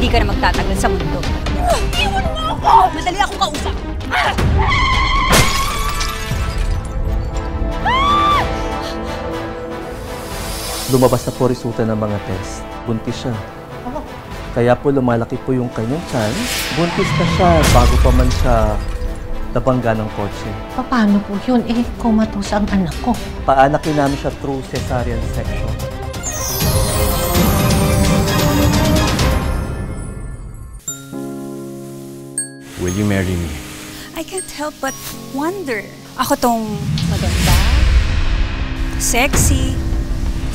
hindi ka na magtatagal sa mundo. Iwan mo ako! Madali akong kausap. Lumabas na po resulta ng mga test. Buntis siya. Kaya po lumalaki po yung kanyang tiyan. Buntis na siya bago pa man siya nabangga ng kotse. Paano po yun? Comatose ang anak ko. Paanakin namin siya through cesarean section. Will you marry me? I can't help but wonder. Ako tong maganda, sexy,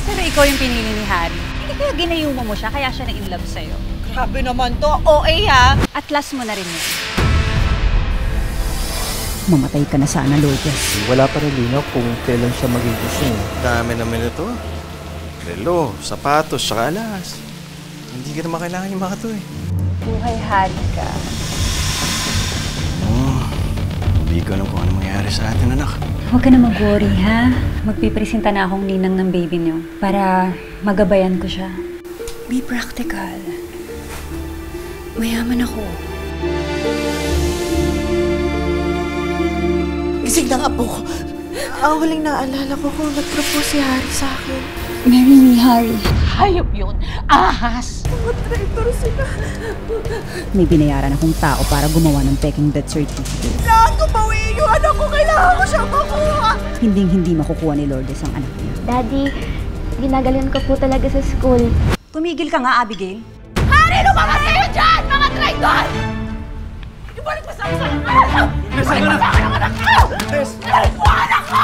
pero ikaw yung pinili ni Harry. Hindi kaya ginayuma mo siya, kaya siya na-in love sa'yo. Grabe naman to. OA ha. At last mo na rin yun. Mamatay ka na sana, Lourdes. Wala pa rin linaw kung kailan siya magigising. Dami naman ito. Relo, sapatos, saka alas. Hindi ka naman kailangan yung mga to eh. Buhay Harry ka. Hindi ko alam kung ano mangyayari sa atin, anak. Huwag ka na mag-worry, ha? Magpipresenta na akong ninang ng baby niyo para magabayan ko siya. Be practical. Mayaman ako. Gising ng apo ko. Ang huling naalala ko kung nag-propose si Harry sa akin. Marry me, Harry. Hayop yun! Ahas! Mga traitor sila. May binayaran akong tao para gumawa ng peking death certificate. Kailangan ko bawiin yung anak ko. Kailangan ko siyang makuha. Hinding-hindi makukuha ni Lourdes ang anak niya. Daddy, ginagalan ko po talaga sa school. Tumigil ka nga, Abigail. Harry, lumabas kayo dyan! Mga traitor! Ibalik mo sa akin sa anak ko! Ibalik mo sa akin ang anak ko! Ibalik mo ang anak ko!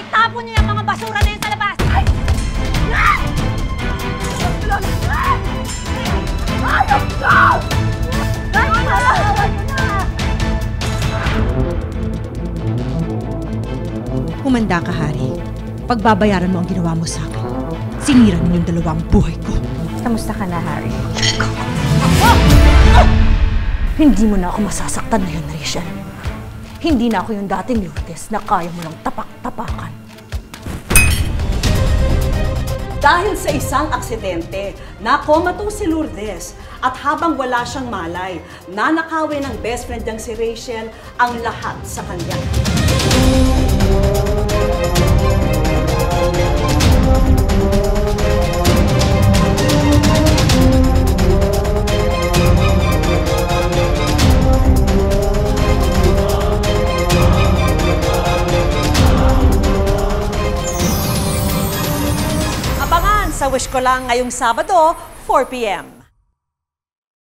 Itapon niyo yung mga basura na yun sa labas! Ayok ko! Humanda ka, Harry. Pagbabayaran mo ang ginawa mo sa akin. Sinira mo yung dalawang buhay ko. Kamusta ka na, Harry? Hindi mo na ako masasaktan na yun, Rachel. Hindi na ako yung dating Lourdes na kaya mo lang tapak-tapakan. Dahil sa isang aksidente, na-comatose si Lourdes at habang wala siyang malay, nanakawin ng best friend niyang si Rachel ang lahat sa kanya. Abangan sa Wish Ko Lang ngayong Sabado, 4 p.m.